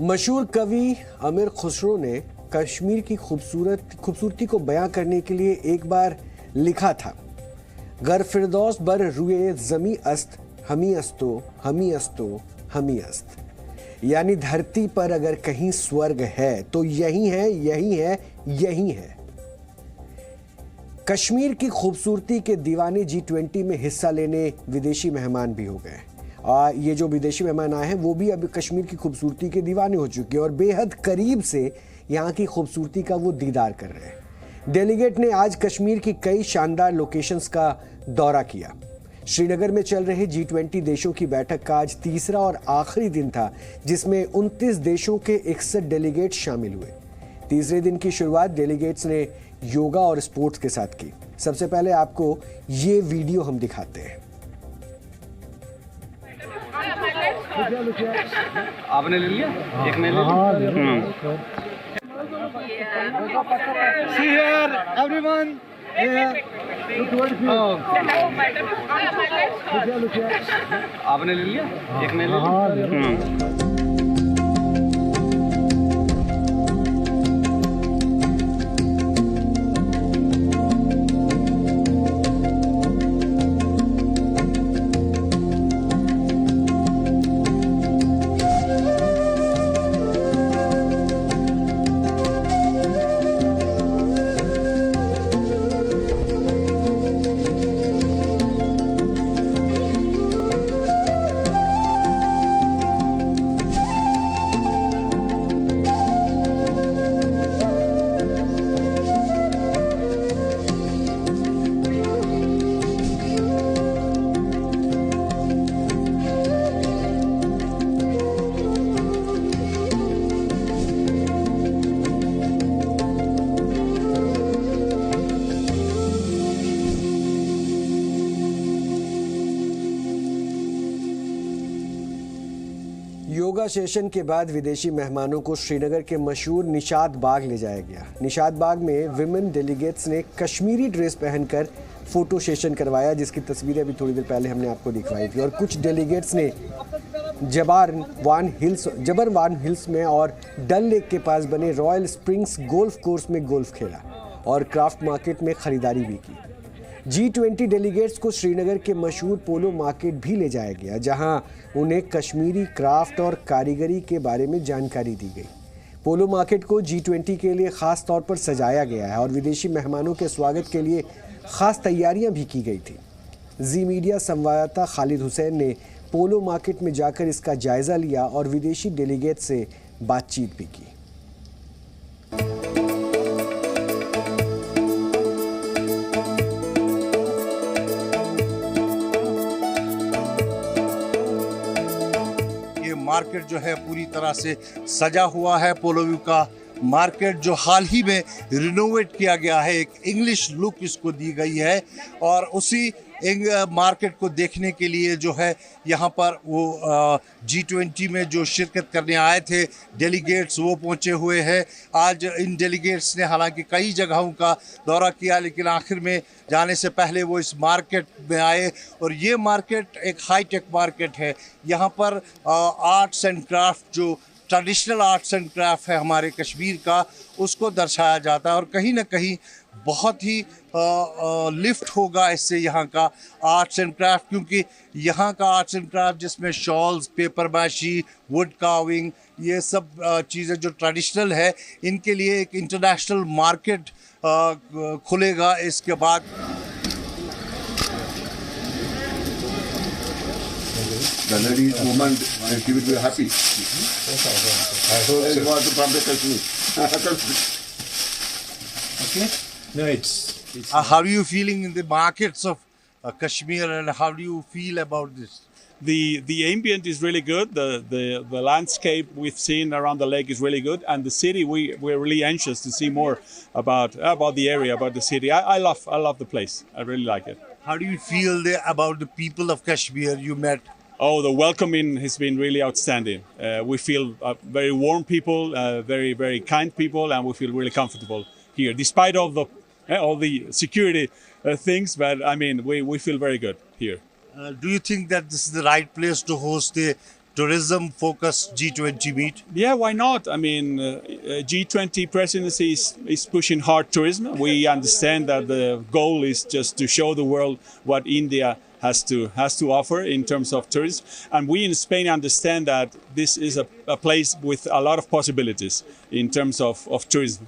मशहूर कवि अमीर खुसरो ने कश्मीर की खूबसूरती को बयां करने के लिए एक बार लिखा था, गर फिरदौस बर रुए जमी अस्त हमी अस्तो हमी अस्तो हमी अस्त। यानी धरती पर अगर कहीं स्वर्ग है तो यही है, यही है, यही है। कश्मीर की खूबसूरती के दीवाने G20 में हिस्सा लेने विदेशी मेहमान भी हो गए। ये जो विदेशी मेहमान आए हैं वो भी अब कश्मीर की खूबसूरती के दीवाने हो चुके हैं और बेहद करीब से यहाँ की खूबसूरती का वो दीदार कर रहे हैं। डेलीगेट ने आज कश्मीर की कई शानदार लोकेशंस का दौरा किया। श्रीनगर में चल रहे G20 देशों की बैठक का आज तीसरा और आखिरी दिन था, जिसमें 29 देशों के 61 डेलीगेट शामिल हुए। तीसरे दिन की शुरुआत डेलीगेट्स ने योगा और स्पोर्ट्स के साथ की। सबसे पहले आपको ये वीडियो हम दिखाते हैं। आपने ले लिया? एक ने ले लिया? See here, everyone. आपने ले लिया? एक ने ले लिया? योगा सेशन के बाद विदेशी मेहमानों को श्रीनगर के मशहूर निशात बाग ले जाया गया। निशात बाग में विमेन डेलीगेट्स ने कश्मीरी ड्रेस पहनकर फोटो सेशन करवाया, जिसकी तस्वीरें अभी थोड़ी देर पहले हमने आपको दिखवाई थी। और कुछ डेलीगेट्स ने जबरवान हिल्स में और डल लेक के पास बने रॉयल स्प्रिंग्स गोल्फ कोर्स में गोल्फ खेला और क्राफ्ट मार्केट में खरीदारी भी की। G20 डेलीगेट्स को श्रीनगर के मशहूर पोलो मार्केट भी ले जाया गया, जहां उन्हें कश्मीरी क्राफ्ट और कारीगरी के बारे में जानकारी दी गई। पोलो मार्केट को G20 के लिए खास तौर पर सजाया गया है और विदेशी मेहमानों के स्वागत के लिए खास तैयारियां भी की गई थी। जी मीडिया संवाददाता खालिद हुसैन ने पोलो मार्केट में जाकर इसका जायजा लिया और विदेशी डेलीगेट से बातचीत भी की। मार्केट जो है पूरी तरह से सजा हुआ है। पोलो व्यू का मार्केट जो हाल ही में रिनोवेट किया गया है, एक इंग्लिश लुक इसको दी गई है और उसी मार्केट को देखने के लिए जो है यहाँ पर वो G20 में जो शिरकत करने आए थे डेलीगेट्स वो पहुँचे हुए हैं। आज इन डेलीगेट्स ने हालांकि कई जगहों का दौरा किया, लेकिन आखिर में जाने से पहले वो इस मार्केट में आए और ये मार्केट एक हाईटेक मार्केट है। यहाँ पर आर्ट्स एंड क्राफ्ट जो ट्रेडिशनल आर्ट्स एंड क्राफ्ट है हमारे कश्मीर का, उसको दर्शाया जाता है और कहीं ना कहीं बहुत ही लिफ्ट होगा इससे यहाँ का आर्ट्स एंड क्राफ्ट, क्योंकि यहाँ का आर्ट्स एंड क्राफ्ट जिसमें shawls, paper meshy, wood carving, ये सब चीज़ें जो ट्रेडिशनल है, इनके लिए एक इंटरनेशनल मार्केट खुलेगा इसके बाद। The lady woman give it to happy. I hope it was from the Kashmir. Okay. No, it's how are you feeling in the markets of Kashmir, and how do you feel about this? the ambient is really good. The landscape we've seen around the lake is really good, and the city we're really anxious to see more about the area, about the city. I love the place. I really like it. How do you feel about the people of Kashmir you met? Oh, the welcoming has been really outstanding. We feel very warm people, very, very kind people, and we feel really comfortable here, despite all the security things. But I mean, we feel very good here. Do you think that this is the right place to host the tourism focused G20 meet? Yeah, why not? I mean, G20 presidency is pushing hard tourism. We understand that the goal is just to show the world what India has to offer in terms of tourism. And we in Spain understand that this is a place with a lot of possibilities in terms of tourism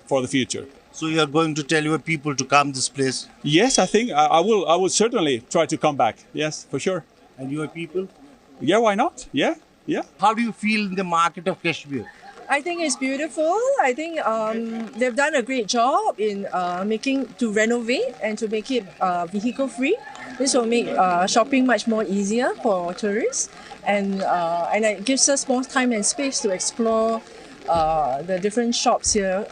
for the future. So you are going to tell your people to come this place, Yes, I think I will certainly try to come back. Yes, for sure. and your people? Yeah, why not? Yeah. How do you feel in the market of Kashmir? I think it's beautiful. I think they've done a great job in to renovate and to make it vehicle free. This will make shopping much more easier for tourists, and it gives us more time and space to explore the different shops here,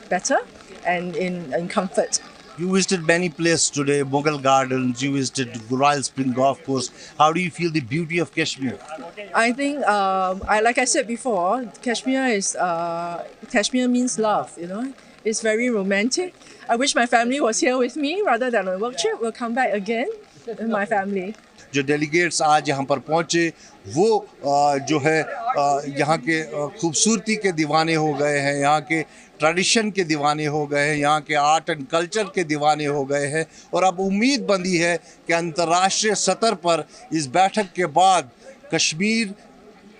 better and in comfort. You visited many places today, Mughal Gardens, you visited Royal Spring Golf Course. How do you feel the beauty of Kashmir? I think, like I said before, Kashmir means love. It's very romantic. I wish my family was here with me rather than on a work trip. We'll come back again with my family. जो delegates आज यहाँ पर पहुँचे वो जो है यहाँ के खूबसूरती के दीवाने हो गए हैं, यहाँ के ट्रेडिशन के दीवाने हो गए हैं, यहाँ के आर्ट एंड कल्चर के दीवाने हो गए हैं, और अब उम्मीद बंधी है कि अंतर्राष्ट्रीय सतह पर इस बैठक के बाद कश्मीर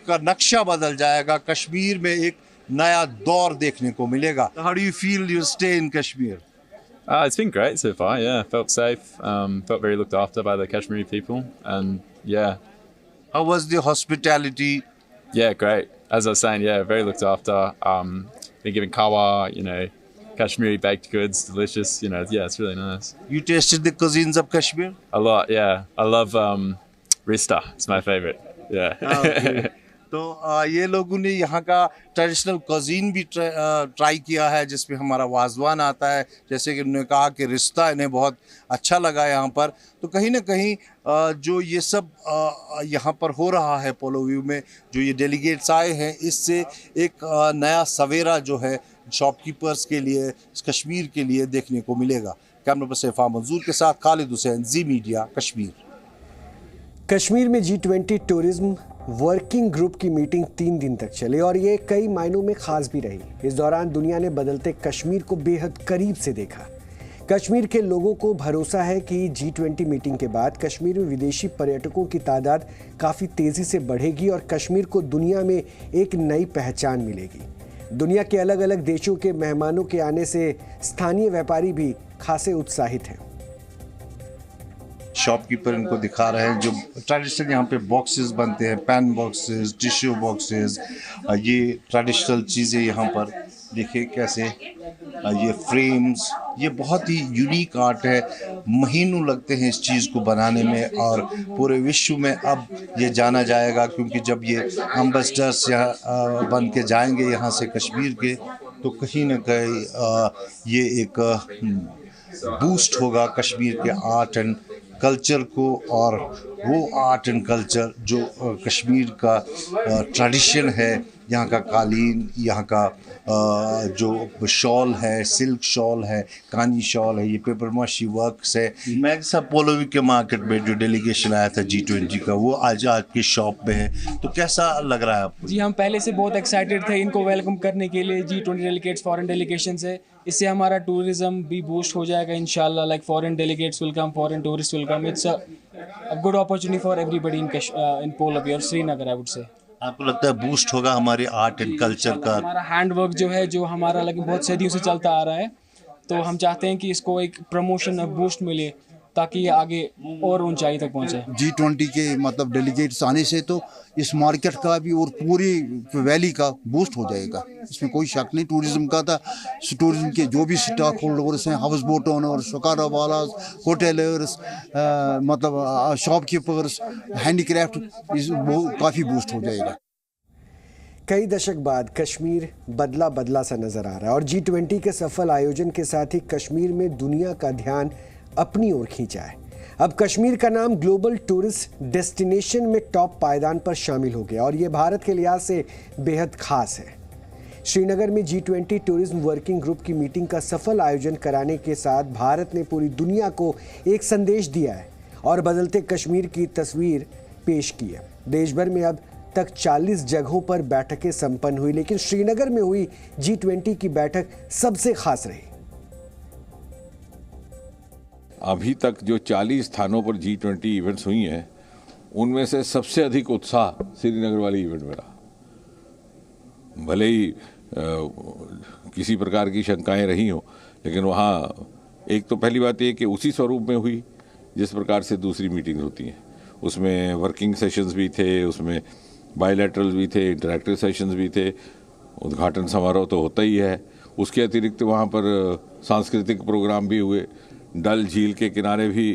का नक्शा बदल जाएगा, कश्मीर में एक नया दौर देखने को मिलेगा. How do you feel your stay in Kashmir? It's been great so far, yeah. Felt safe, felt very looked after by the Kashmiri people, and yeah. How was the hospitality? Yeah, great. As I was saying, yeah, very looked after. Been given kawa, Kashmiri baked goods, delicious, yeah, it's really nice. You tasted the cuisines of Kashmir? A lot, yeah. I love Rista, it's my favorite, yeah. Okay. तो ये लोगों ने यहाँ का traditional cuisine भी try किया है, जिसमें हमारा वाजवान आता है. जैसे कि उन्होंने कहा कि रिश्ता इन्हें बहुत अच्छा लगा यहाँ पर. तो कहीं ना कहीं जो ये सब यहाँ पर हो रहा है पोलो व्यू में, जो ये डेलीगेट्स आए हैं, इससे एक नया सवेरा जो है शॉपकीपर्स के लिए, कश्मीर के लिए देखने को मिलेगा. कैमरा पर्सन इरफान मंजूर के साथ खालिद हुसैन, जी मीडिया, कश्मीर. कश्मीर में G20 टूरिज्म वर्किंग ग्रुप की मीटिंग 3 दिन तक चली और ये कई मायनों में खास भी रही. इस दौरान दुनिया ने बदलते कश्मीर को बेहद करीब से देखा. कश्मीर के लोगों को भरोसा है कि G20 मीटिंग के बाद कश्मीर में विदेशी पर्यटकों की तादाद काफ़ी तेज़ी से बढ़ेगी और कश्मीर को दुनिया में एक नई पहचान मिलेगी. दुनिया के अलग अलग देशों के मेहमानों के आने से स्थानीय व्यापारी भी खासे उत्साहित हैं. शॉपकीपर इनको दिखा रहे हैं जो ट्रेडिशनल यहाँ पे बॉक्सेस बनते हैं, पैन बॉक्सेस, टिश्यू बॉक्सेस, ये ट्रेडिशनल चीज़ें यहाँ पर देखिए कैसे, ये फ्रेम्स, ये बहुत ही यूनिक आर्ट है. महीनों लगते हैं इस चीज़ को बनाने में और पूरे विश्व में अब ये जाना जाएगा, क्योंकि जब ये एम्बेसडर्स यहाँ बन के जाएंगे यहाँ से कश्मीर के, तो कहीं ना कहीं ये एक बूस्ट होगा कश्मीर के आर्ट एंड कल्चर को, और वो आर्ट एंड कल्चर जो कश्मीर का ट्रेडिशन है, यहाँ का कालीन, यहाँ का जो शॉल है, सिल्क शॉल है, कानी शॉल है, ये पेपर माशी वर्क्स है. मैं सब पोलोवी के मार्केट में जो डेलीगेशन आया था G20 का, वो आज आपकी शॉप में है, तो कैसा लग रहा है आपको? जी, हम पहले से बहुत एक्साइटेड थे इनको वेलकम करने के लिए. G20 डेलीगेट्स फॉरेन डेलीगेशन से, इससे हमारा टूरिज्म भी बूस्ट हो जाएगा इंशाल्लाह. Like foreign delegates will come, foreign tourist will come. It's a good opportunity for everybody in Polo और श्रीनगर, आई वुड से. आपको लगता है बूस्ट होगा हमारे आर्ट एंड कल्चर का? हमारा हैंडवर्क जो है, जो हमारा लेकिन बहुत सदियों से चलता आ रहा है, तो हम चाहते हैं कि इसको एक प्रमोशन बूस्ट मिले ताकि ये आगे और ऊंचाई तक पहुंचे. G20 के मतलब डेलीगेट्स आने से तो इस मार्केट का भी और पूरी वैली का बूस्ट हो जाएगा, इसमें कोई शक नहीं. टूरिज्म का था, टूरिज्म के जो भी स्टॉक होल्डर्स हैं, हाउस बोट ओनर्स, शिकारा वाला, होटलर्स, मतलब शॉपकीपर्स, हैंडीक्राफ्ट, काफ़ी बूस्ट हो जाएगा. कई दशक बाद कश्मीर बदला सा नजर आ रहा है और G20 के सफल आयोजन के साथ ही कश्मीर में दुनिया का ध्यान अपनी ओर खींचा है. अब कश्मीर का नाम ग्लोबल टूरिस्ट डेस्टिनेशन में टॉप पायदान पर शामिल हो गया और ये भारत के लिहाज से बेहद खास है. श्रीनगर में G20 टूरिज्म वर्किंग ग्रुप की मीटिंग का सफल आयोजन कराने के साथ भारत ने पूरी दुनिया को एक संदेश दिया है और बदलते कश्मीर की तस्वीर पेश की है. देश भर में अब तक 40 जगहों पर बैठकें संपन्न हुई, लेकिन श्रीनगर में हुई G20 की बैठक सबसे खास रही। अभी तक जो 40 स्थानों पर G20 इवेंट्स हुई हैं, उनमें से सबसे अधिक उत्साह श्रीनगर वाली इवेंट में रहा। भले ही किसी प्रकार की शंकाएं रही हों, लेकिन वहाँ एक तो पहली बात ये कि उसी स्वरूप में हुई जिस प्रकार से दूसरी मीटिंग्स होती हैं। उसमें वर्किंग सेशंस भी थे, उसमें बायलैटरल भी थे, इंटरैक्टिव सेशंस भी थे, उद्घाटन समारोह तो होता ही है। उसके अतिरिक्त वहाँ पर सांस्कृतिक प्रोग्राम भी हुए, डल झील के किनारे भी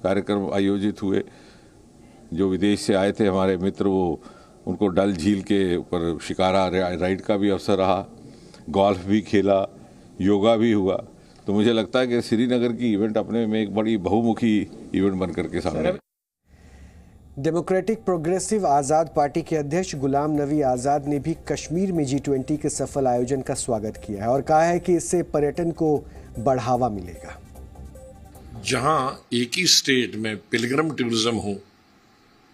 कार्यक्रम आयोजित हुए। जो विदेश से आए थे हमारे मित्र, वो उनको डल झील के ऊपर शिकारा राइड का भी अवसर रहा, गोल्फ भी खेला, योगा भी हुआ। तो मुझे लगता है कि श्रीनगर की इवेंट अपने में एक बड़ी बहुमुखी इवेंट बन करके सामने आई। डेमोक्रेटिक प्रोग्रेसिव आज़ाद पार्टी के अध्यक्ष गुलाम नबी आज़ाद ने भी कश्मीर में G20 के सफल आयोजन का स्वागत किया है और कहा है कि इससे पर्यटन को बढ़ावा मिलेगा। जहां एक ही स्टेट में पिलग्रम टूरिज्म हो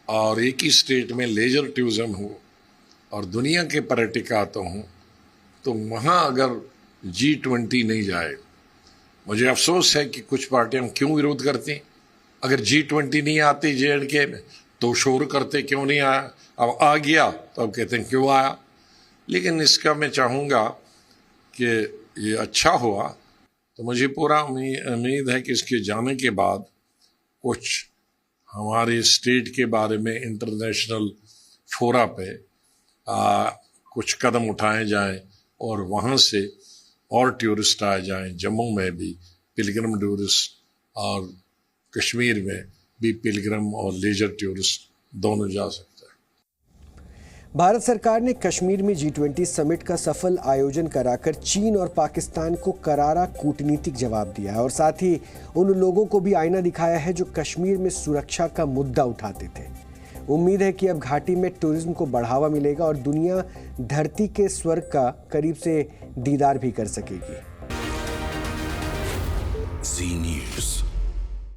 और एक ही स्टेट में लेजर टूरिज्म हो और दुनिया के पर्यटक आते हों, तो वहाँ अगर G20 नहीं जाए, मुझे अफसोस है कि कुछ पार्टियां क्यों विरोध करती हैं। अगर G20 नहीं आती J&K में तो शोर करते क्यों नहीं आया, अब आ गया तो अब कहते हैं क्यों आया। लेकिन इसका मैं चाहूँगा कि ये अच्छा हुआ, तो मुझे पूरा उम्मीद है कि इसके जाने के बाद कुछ हमारे स्टेट के बारे में इंटरनेशनल फोरा पे कुछ कदम उठाए जाएं और वहाँ से और टूरिस्ट आए जाएं। जम्मू में भी पिलग्रम टूरिस्ट और कश्मीर में भी पिलग्रम और लेजर टूरिस्ट दोनों जा सकते हैं। भारत सरकार ने कश्मीर में G20 समिट का सफल आयोजन कराकर चीन और पाकिस्तान को करारा कूटनीतिक जवाब दिया है और साथ ही उन लोगों को भी आईना दिखाया है जो कश्मीर में सुरक्षा का मुद्दा उठाते थे। उम्मीद है कि अब घाटी में टूरिज्म को बढ़ावा मिलेगा और दुनिया धरती के स्वर्ग का करीब से दीदार भी कर सकेगी। Z News।